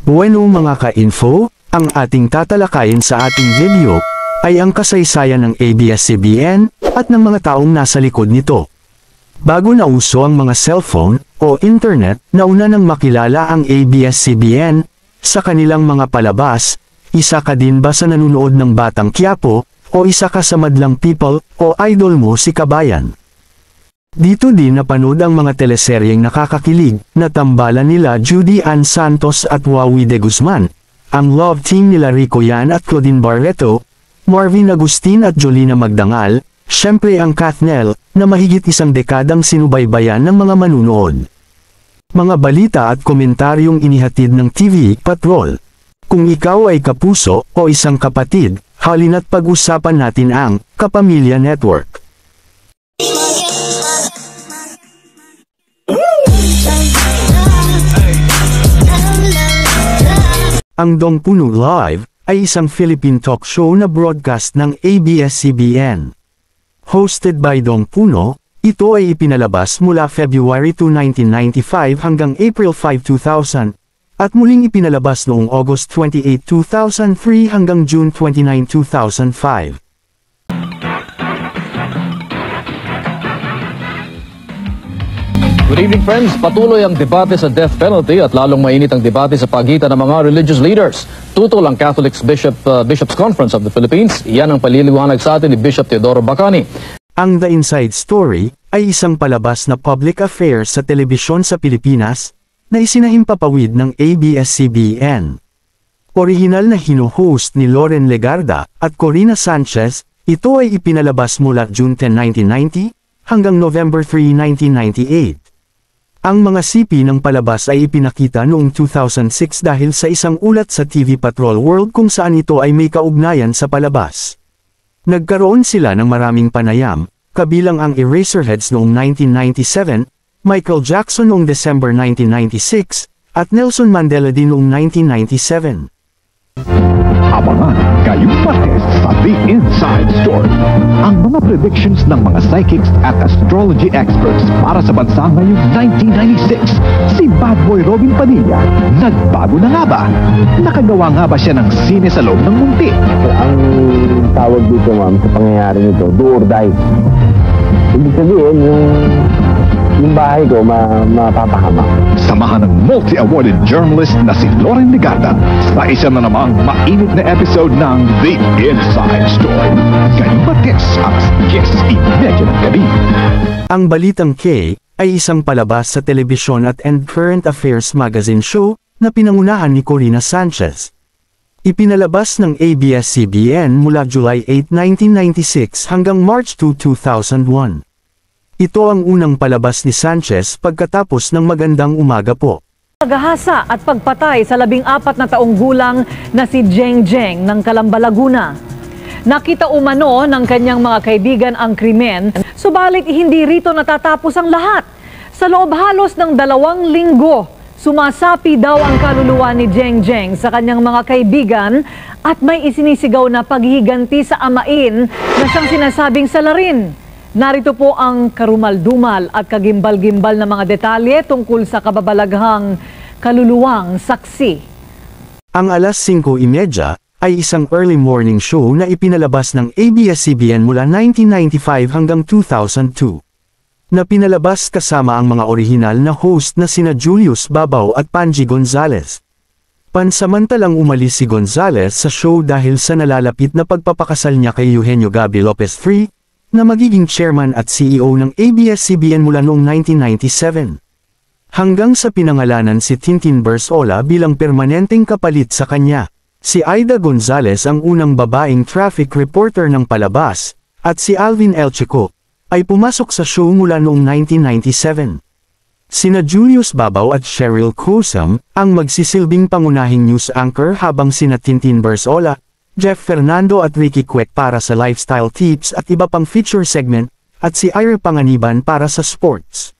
Bueno mga ka-info, ang ating tatalakayin sa ating video ay ang kasaysayan ng ABS-CBN at ng mga taong nasa likod nito. Bago nauso ang mga cellphone o internet, nauna nang makilala ang ABS-CBN sa kanilang mga palabas. Isa ka din ba sa nanunood ng Batang Quiapo o isa ka sa madlang people o idol mo si Kabayan? Dito din napanood ang mga teleseryeng nakakakilig na tambalan nila Judy Ann Santos at Wawi de Guzman, ang love team nila Rico Yan at Claudine Barreto, Marvin Agustin at Jolina Magdangal, syempre ang Kathnel, na mahigit isang dekadang sinubaybayan ng mga manunood. Mga balita at komentaryong inihatid ng TV Patrol. Kung ikaw ay kapuso o isang kapatid, halina't pag-usapan natin ang Kapamilya Network. Ang Dong Puno Live ay isang Philippine talk show na broadcast ng ABS-CBN. Hosted by Dong Puno, ito ay ipinalabas mula February 2, 1995 hanggang April 5, 2000, at muling ipinalabas noong August 28, 2003 hanggang June 29, 2005. Good evening friends, patuloy ang debate sa death penalty at lalong mainit ang debate sa pagitan ng mga religious leaders. Tutol ang Catholic Bishops Conference of the Philippines. Iyan ang paliliwanag sa atin ni Bishop Teodoro Bacani. Ang The Inside Story ay isang palabas na public affairs sa telebisyon sa Pilipinas na isinahimpapawid ng ABS-CBN. Orihinal na hino-host ni Loren Legarda at Corina Sanchez, ito ay ipinalabas mula June 10, 1990 hanggang November 3, 1998. Ang mga sipi ng palabas ay ipinakita noong 2006 dahil sa isang ulat sa TV Patrol World kung saan ito ay may kaugnayan sa palabas. Nagkaroon sila ng maraming panayam, kabilang ang Eraserheads noong 1997, Michael Jackson noong December 1996, at Nelson Mandela din noong 1997. Abangan ngayong Martes sa The Inside Story ang mga predictions ng mga psychics at astrology experts para sa bansa ngayong 1996. Si Bad Boy Robin Padilla, nagbago na nga ba? Nakagawa nga ba siya ng sine sa loob ng munti? Ang tawag dito ma'am sa pangyayari nito, do or die. Ibig sabihin, yung bahay ko mapapahamak. Samahan ng multi-awarded journalist na si Loren Legarda sa isa na namang mainit na episode ng The Inside Story. Ngayong Martes, alas 10:30 ng gabi. Ang Balitang K ay isang palabas sa telebisyon at current affairs magazine show na pinangunahan ni Corina Sanchez. Ipinalabas ng ABS-CBN mula July 8, 1996 hanggang March 2, 2001. Ito ang unang palabas ni Sanchez pagkatapos ng Magandang Umaga Po. Paghahasa at pagpatay sa 14 na taong gulang na si Jeng Jeng ng Calamba, Laguna. Nakita umano ng kanyang mga kaibigan ang krimen, subalit hindi rito natatapos ang lahat. Sa loob halos ng 2 linggo, sumasapi daw ang kaluluwa ni Jeng Jeng sa kanyang mga kaibigan at may isinisigaw na paghihiganti sa amain na siyang sinasabing salarin. Narito po ang karumal-dumal at kagimbal-gimbal na mga detalye tungkol sa kababalaghang kaluluwang saksi. Ang alas 5:30 ay isang early morning show na ipinalabas ng ABS-CBN mula 1995 hanggang 2002. Na pinalabas kasama ang mga orihinal na host na sina Julius Babaw at Panji Gonzalez. Pansamantalang umalis si Gonzalez sa show dahil sa nalalapit na pagpapakasal niya kay Eugenio Gabi Lopez III, na magiging chairman at CEO ng ABS-CBN mula noong 1997. Hanggang sa pinangalanan si Tintin Bersola bilang permanenteng kapalit sa kanya. Si Aida Gonzalez ang unang babaeng traffic reporter ng palabas, at si Alvin Elchico ay pumasok sa show mula noong 1997. Sina Julius Babaw at Cheryl Kusam ang magsisilbing pangunahing news anchor habang sina Tintin Bersola, Jeff Fernando at Ricky Kwek para sa lifestyle tips at iba pang feature segment, at si Ira Panganiban para sa sports.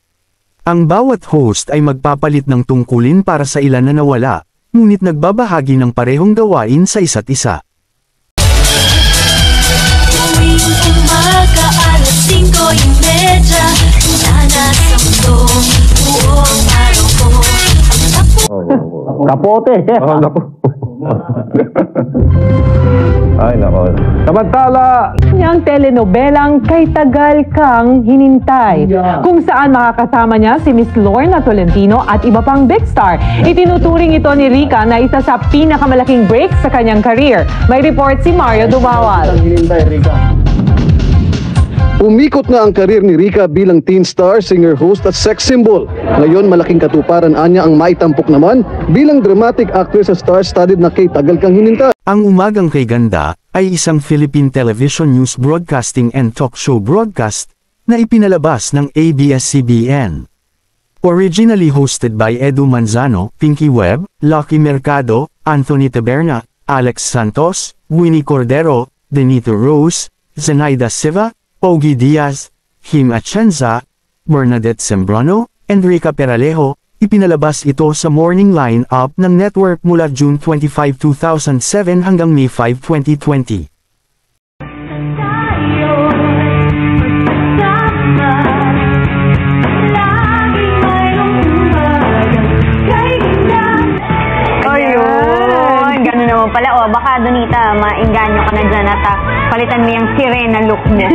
Ang bawat host ay magpapalit ng tungkulin para sa ilan na nawala, ngunit nagbabahagi ng parehong gawain sa isa't isa. Tuwing umaga alas 5:30, nanasamdong buong araw ko. Kapote. Oh, naku. Ay, nako. Samantala, Niyang telenobelang Kay Tagal Kang Hinintay, kung saan makakasama niya si Miss Lorna Tolentino at iba pang big star. Itinuturing ito ni Rica na isa sa pinakamalaking break sa kanyang career. May report si Mario Dumawal. Umikot na ang karir ni Rica bilang teen star, singer, host at sex symbol. Ngayon malaking katuparan anya ang maitampok naman bilang dramatic actress sa star-studded na Kay Tagal Kang Hinintay. Ang Umagang Kay Ganda ay isang Philippine television news broadcasting and talk show broadcast na ipinalabas ng ABS-CBN. Originally hosted by Edu Manzano, Pinky Webb, Lucky Mercado, Anthony Taberna, Alex Santos, Winnie Cordero, Denito Rose, Zenaida Siva, Ogie Diaz, Kim Atienza, Bernadette Sembrano, and Rica Peralejo. Ipinalabas ito sa morning line-up ng network mula June 25, 2007 hanggang May 5, 2020. Ayun, gano'n naman pala. O, baka Donita, mainganyo ka na dyan at palitan mo yung sirena look mo.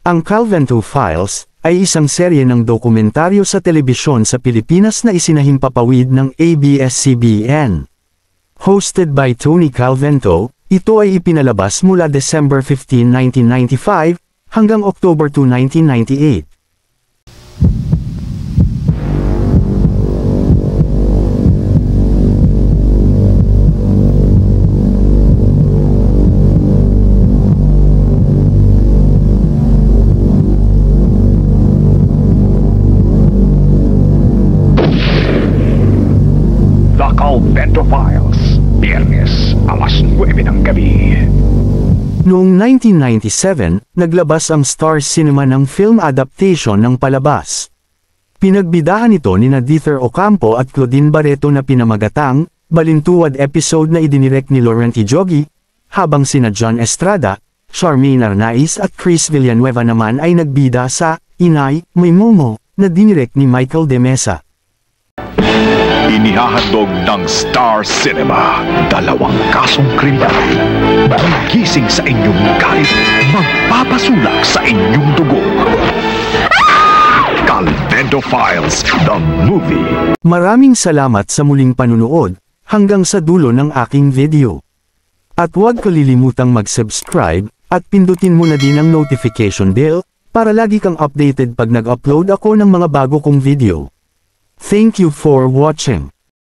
Ang Calvento Files ay isang serye ng dokumentaryo sa telebisyon sa Pilipinas na isinahimpapawid ng ABS-CBN. Hosted by Tony Calvento, ito ay ipinalabas mula December 15, 1995 hanggang October 2, 1998. Calvento Files, Biyernes, alas 9 ng gabi. Noong 1997, naglabas ang Star Cinema ng film adaptation ng palabas. Pinagbidahan ito ni Dieter Ocampo at Claudine Barreto na pinamagatang Balintuwad episode na idinirect ni Laurent Jogi, habang sina John Estrada, Charmaine Arnaiz at Chris Villanueva naman ay nagbida sa Inay, May Momo na dinirect ni Michael De Mesa. Inihahandog ng Star Cinema, 2 kasong kriminal. Gigising sa inyong galit, magpapasulak sa inyong dugo. Calvento Files, the movie. Maraming salamat sa muling panunood, hanggang sa dulo ng aking video. At huwag kalilimutang mag-subscribe, at pindutin mo na din ang notification bell, para lagi kang updated pag nag-upload ako ng mga bago kong video. Thank you for watching.